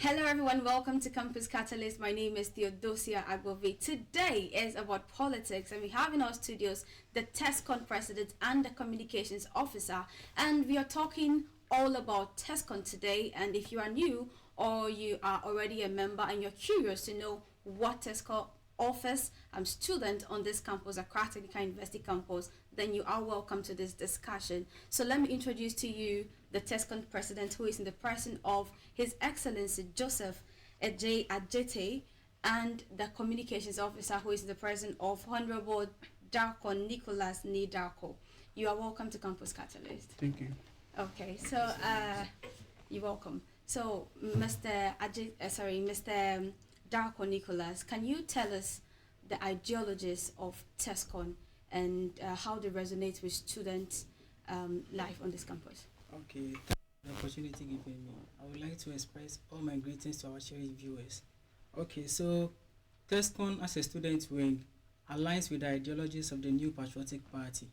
Hello everyone, welcome to Campus Catalyst. My name is Theodosia Agbove. Today is about politics and we have in our studios the TESCON president and the communications officer, and we are talking all about TESCON today. And if you are new or you are already a member and you're curious to know what TESCON offers student on this campus, Accra Technical University campus, then you are welcome to this discussion. So let me introduce to you the TESCON president, who is in the person of His Excellency Joseph J. Ajete, and the communications officer, who is in the person of Honorable Darko Nicholas Nidarko. You are welcome to Campus Catalyst. Thank you. Okay, so you're welcome. So Mr. Darko Nicholas, can you tell us the ideologies of TESCON and how they resonate with students' life on this campus? Okay, thank you for the opportunity given me. I would like to express all my greetings to our cherished viewers. Okay, so TESCON as a student wing aligns with the ideologies of the New Patriotic Party,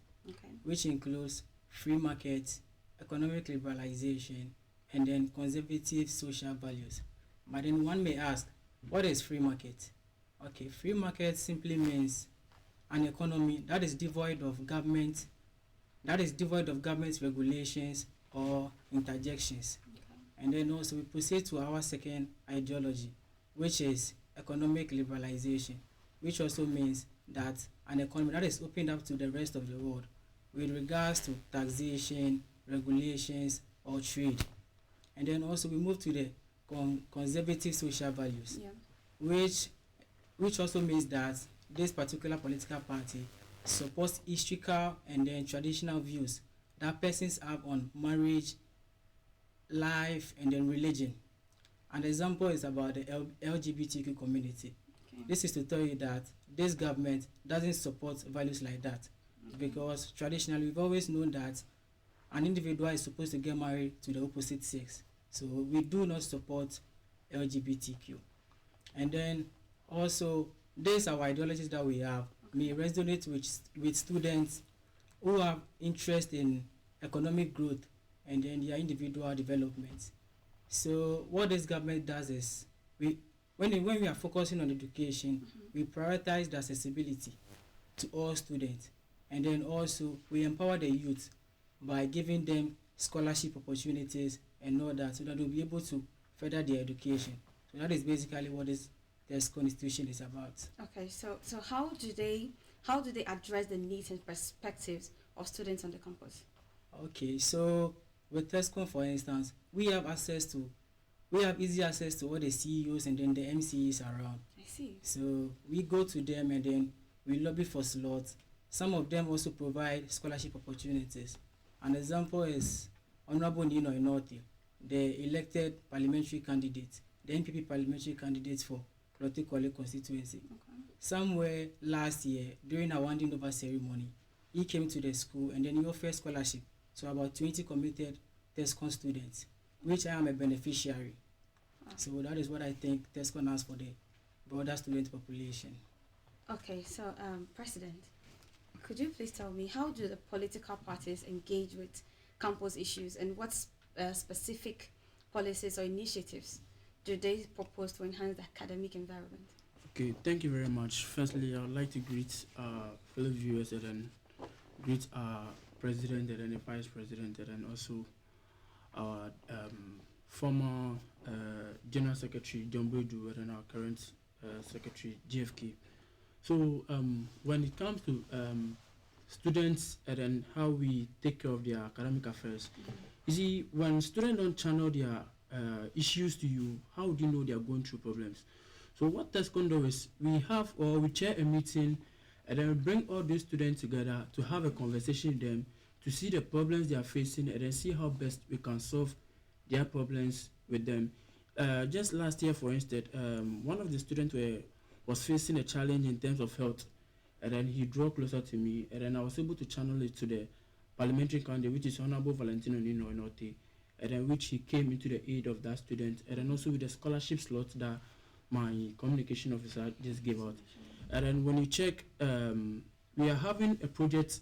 which includes free market, economic liberalization, and then conservative social values. But then one may ask, what is free market? Okay, free market simply means an economy that is devoid of government regulations or interjections. And then also we proceed to our second ideology, which is economic liberalization, which also means that an economy that is opened up to the rest of the world with regards to taxation, regulations, or trade. And then also we move to the conservative social values, which also means that this particular political party supports historical and then traditional views that persons have on marriage, life, and then religion. An example is about the LGBTQ community. This is to tell you that this government doesn't support values like that, because traditionally we've always known that an individual is supposed to get married to the opposite sex. So we do not support LGBTQ. And then also, these are ideologies that we have may resonate with students who have interest in economic growth and then their individual development. So what this government does is, when we are focusing on education, we prioritize the accessibility to all students, and then also we empower the youth by giving them scholarship opportunities and all that, so that they'll be able to further their education. So that is basically what this constitution is about. Okay, so how do they address the needs and perspectives of students on the campus? Okay, so with TESCON, for instance, we have easy access to all the CEOs and then the MCEs around. I see. So we go to them and then we lobby for slots. Some of them also provide scholarship opportunities. An example is Honorable Nino Inoti, the elected parliamentary candidate, the NPP parliamentary candidate for Lotte constituency. Somewhere last year, during a winding over ceremony, he came to the school and then he offered scholarship to about 20 committed TESCON students, which I am a beneficiary. So that is what I think TESCON has for the broader student population. Okay, so President, could you please tell me, how do the political parties engage with campus issues, and what specific policies or initiatives do they propose to enhance the academic environment? Okay, thank you very much. Firstly, I would like to greet fellow viewers and then greet our president and then the vice president and then also our former general secretary John Boydu and then our current secretary GFK. So when it comes to students and then how we take care of their academic affairs, you see, when students don't channel their issues to you, how do you know they are going through problems? So what TESCON does is we chair a meeting and then we bring all these students together to have a conversation with them, to see the problems they are facing and then see how best we can solve their problems with them. Just last year, for instance, one of the students was facing a challenge in terms of health, and then he drew closer to me, and then I was able to channel it to the parliamentary candidate, which is Honorable Valentino Nino Inote, and then which he came into the aid of that student, and then also with the scholarship slot that my communication officer just gave out. And then when you check, we are having a project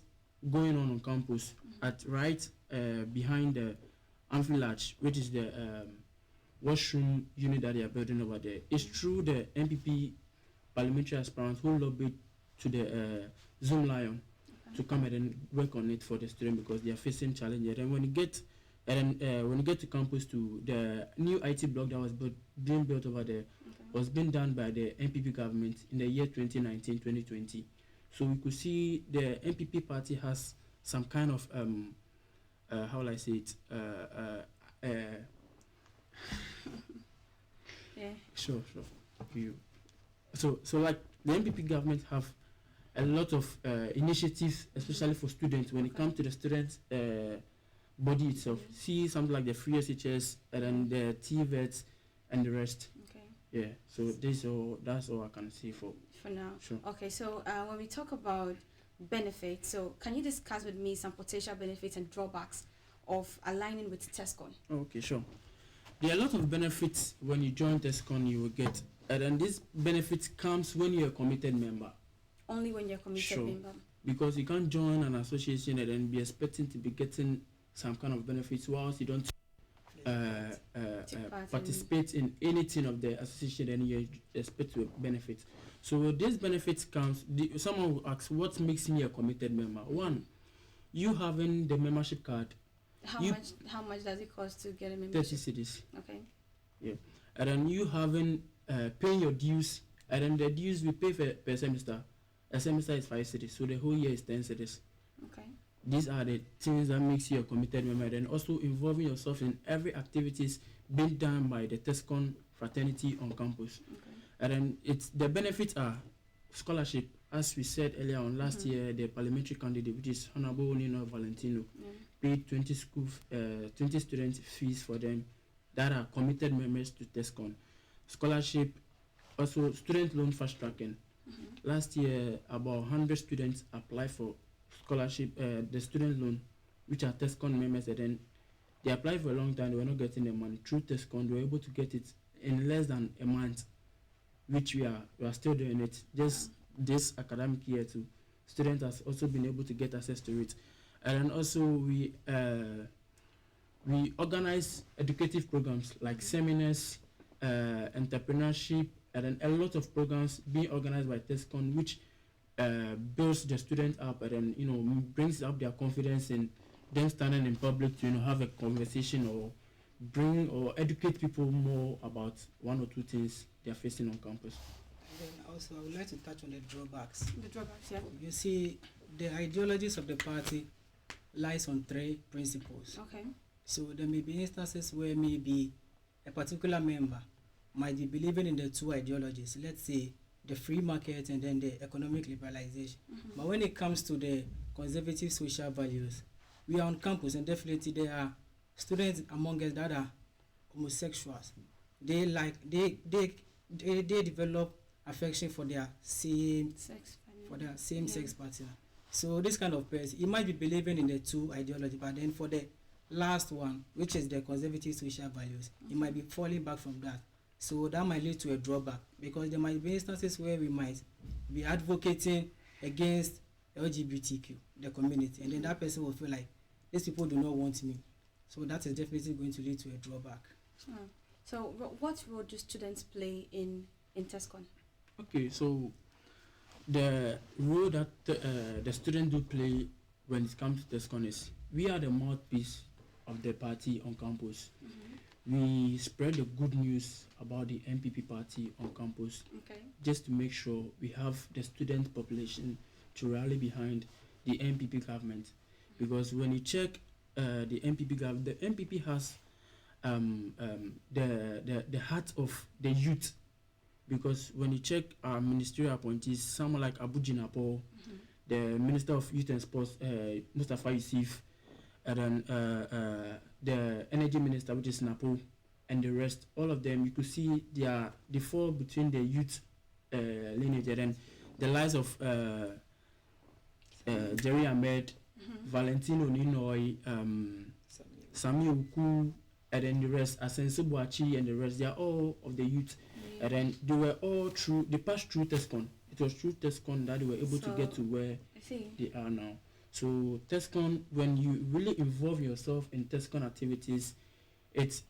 going on campus at right behind the Amphi Large, which is the washroom unit that they are building over there. It's true the MPP parliamentary aspirants who lobbied to the Zoom Lion to come and then work on it for the students because they are facing challenges. And when you get to campus, to the new IT block that was being built over there was being done by the MPP government in the year 2019-2020. So we could see the MPP party has some kind of how will I say it? Yeah. Sure. So like the MPP government have a lot of initiatives, especially for students. When it comes to the students' body itself, see something like the free SHS and then the TVETs and the rest. Okay. Yeah. So that's all I can say for now. Sure. Okay. So when we talk about benefits, so can you discuss with me some potential benefits and drawbacks of aligning with TESCON? Okay, sure. There are a lot of benefits when you join TESCON you will get, and then this benefit comes when you're a committed member. Only when you're a committed member. Because you can't join an association and then be expecting to be getting some kind of benefits whilst you don't participate in anything of the association, then you expect to benefit. So this benefits comes. Someone will ask, what makes me a committed member? One, you having the membership card. How much does it cost to get a membership? 30 cedis. Okay. Yeah, and then you having paying your dues, and then the dues we pay per semester. A semester is 5 cedis, so the whole year is 10 cedis. Okay. These are the things that makes you a committed member, and also involving yourself in every activities being done by the TESCON fraternity on campus. Okay. And then the benefits are scholarship. As we said earlier on last year, the parliamentary candidate, which is Honorable Nino Valentino, paid 20 student fees for them that are committed members to TESCON. Scholarship, also student loan fast tracking. Last year, about 100 students applied for scholarship, the student loan, which are TESCON members, and then they applied for a long time, they were not getting the money. Through TESCON, they were able to get it in less than a month, which we are still doing it. Just this academic year too, students has also been able to get access to it. And then also we organize educative programs like seminars, entrepreneurship, and then a lot of programs being organized by TESCON, which builds the students up and then brings up their confidence in them standing in public to have a conversation or bring or educate people more about one or two things they are facing on campus. And then also I would like to touch on the drawbacks. The drawbacks, yeah. You see, the ideologies of the party lies on 3 principles. Okay. So there may be instances where maybe a particular member might be believing in the 2 ideologies, let's say the free market and then the economic liberalization. But when it comes to the conservative social values, we are on campus and definitely there are students among us that are homosexuals. They develop affection for their same sex partner. So this kind of person, he might be believing in the 2 ideology, but then for the last one, which is the conservative social values, he might be falling back from that. So that might lead to a drawback, because there might be instances where we might be advocating against LGBTQ, the community, and then that person will feel like these people do not want me. So that is definitely going to lead to a drawback. So what role do students play in TESCON? Okay, so the role that the students do play when it comes to TESCON is we are the mouthpiece of the party on campus. We spread the good news about the MPP party on campus, just to make sure we have the student population to rally behind the MPP government. Because when you check the MPP government, the MPP has the heart of the youth. Because when you check our ministerial appointees, someone like Abu Jinapo, the Minister of Youth and Sports, Mustafa Yusuf, and then the Energy Minister, which is Napo, and the rest, all of them, you could see they fall between the youth lineage, and then the lives of Jerry Ahmed, Valentino Ninoy, Samuel Uku, and then the rest, Asenso Boachi, and the rest, they are all of the youth. And then they were all they passed through TESCON. It was through TESCON that they were able to get to where they are now. So TESCON, when you really involve yourself in TESCON activities, it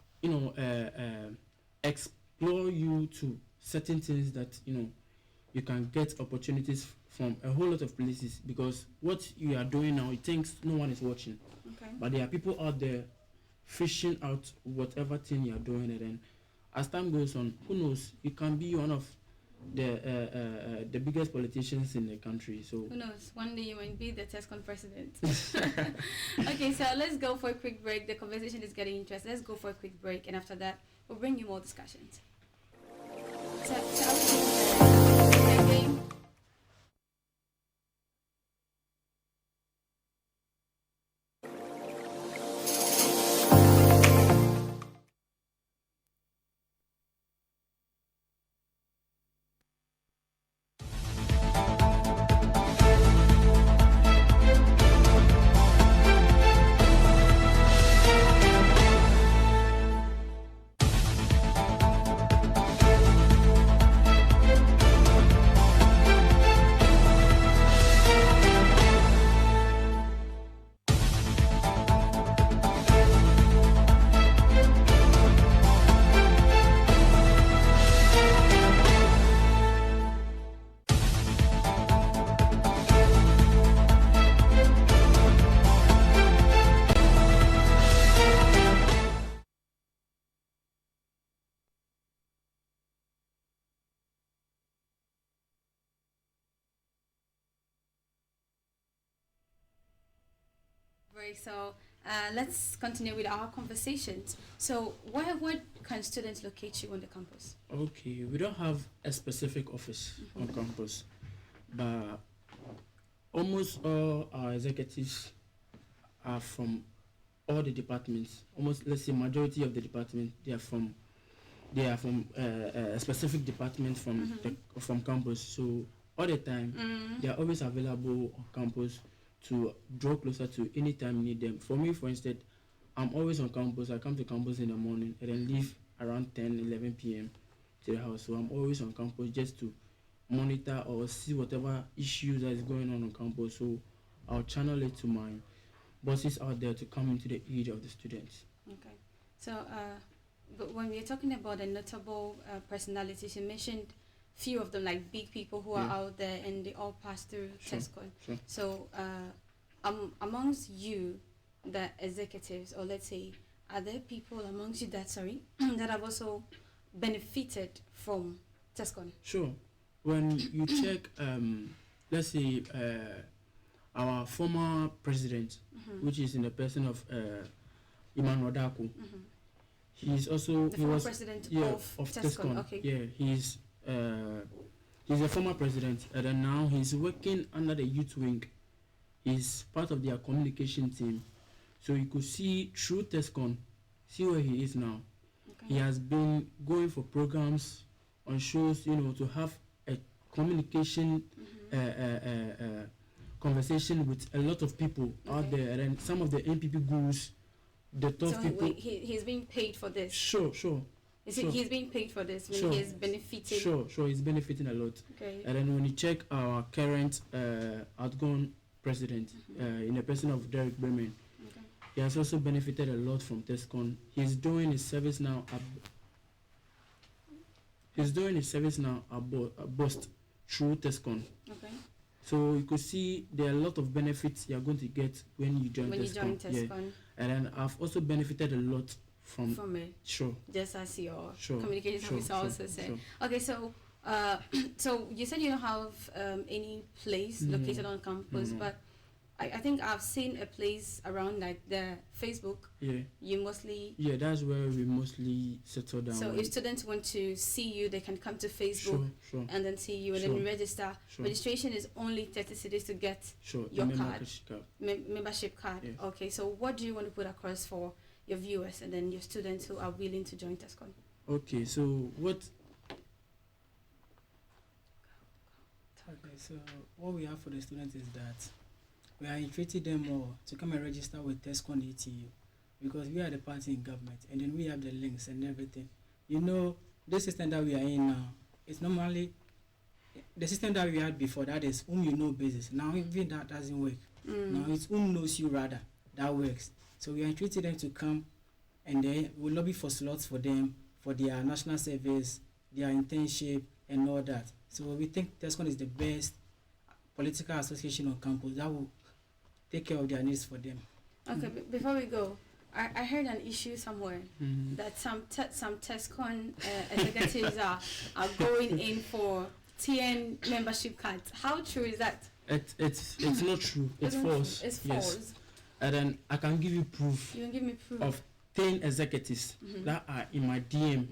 explore you to certain things that you can get opportunities from a whole lot of places, because what you are doing now, you think no one is watching, Okay. but there are people out there fishing out whatever thing you are doing, and then as time goes on, who knows, you can be one of the biggest politicians in the country. So who knows? One day you might be the TESCON president. Okay, so let's go for a quick break. The conversation is getting interesting. Let's go for a quick break, and after that, we'll bring you more discussions. So again. Break. So let's continue with our conversations. So where can students locate you on the campus? okay, we don't have a specific office on campus, but almost all our executives are from all the departments. Almost, let's say, majority of the department, they are from a specific department from campus. So all the time, they are always available on campus to draw closer to any time you need them. For me, for instance, I'm always on campus. I come to campus in the morning and then leave around 10-11 p.m. to the house. So I'm always on campus just to monitor or see whatever issues that is going on campus. So I'll channel it to my bosses out there to come into the aid of the students. Okay. So but when we're talking about the notable personalities, you mentioned few of them, like big people who are out there and they all pass through TESCON. Sure. So amongst you, the executives, or let's say, are there people amongst you that that have also benefited from TESCON? Sure. When you check, let's say, our former president, which is in the person of Iman Wadaku, he's also The former president of TESCON. Okay. Yeah, he's a former president, and then now he's working under the youth wing. He's part of their communication team, so you could see through TESCON, see where he is now. Okay. He has been going for programs on shows, to have a communication conversation with a lot of people out there, and then some of the NPP gurus, the top people. He's being paid for this. Sure. He's being paid for this. Sure. He's benefited. Sure, he's benefiting a lot. Okay. And then when you check our current outgoing president, in the person of Derek Bremen, he has also benefited a lot from TESCON. He's doing his service now at Bust through TESCON. Okay. So you could see there are a lot of benefits you are going to get when you join TESCON. Yeah. And then I've also benefited a lot from it. Sure. Just as your communications officer also said. Sure. Okay, so so you said you don't have any place located on campus, but I think I've seen a place around like the Facebook. Yeah. You mostly. Yeah, that's where we mostly settle down. So if students want to see you, they can come to Facebook and then see you and then register. Sure. Registration is only 30 cities to get your card. Membership card. Yes. Okay, so what do you want to put across for your viewers and then your students who are willing to join TESCON? Okay, so what we have for the students is that we are entreating them more to come and register with TESCON ATU, because we are the party in government and then we have the links and everything. The system that we are in now, it's normally the system that we had before, that is whom you know basis. Now even that doesn't work. Now it's whom knows you rather that works. So we are entreating them to come and then we'll lobby for slots for them for their national service, their internship, and all that. So we think TESCON is the best political association on campus that will take care of their needs for them. Okay, before we go, I heard an issue somewhere that some TESCON executives are going in for TN membership cards. How true is that? It's not true. It's false. It's yes. false. And then I can give you proof. You can give me proof of 10 executives that are in my DM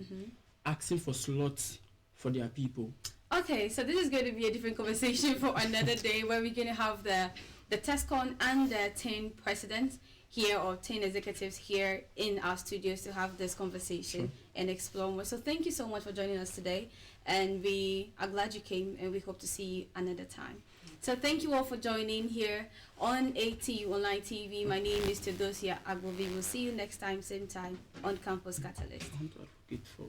asking for slots for their people. Okay, so this is going to be a different conversation for another day where we're going to have the TESCON and the 10 presidents here, or 10 executives here in our studios to have this conversation and explore more. So thank you so much for joining us today, and we are glad you came, and we hope to see you another time. So thank you all for joining here on ATU Online TV. My name is Theodosia Agbovi. We'll see you next time, same time on Campus Catalyst. I want to advocate for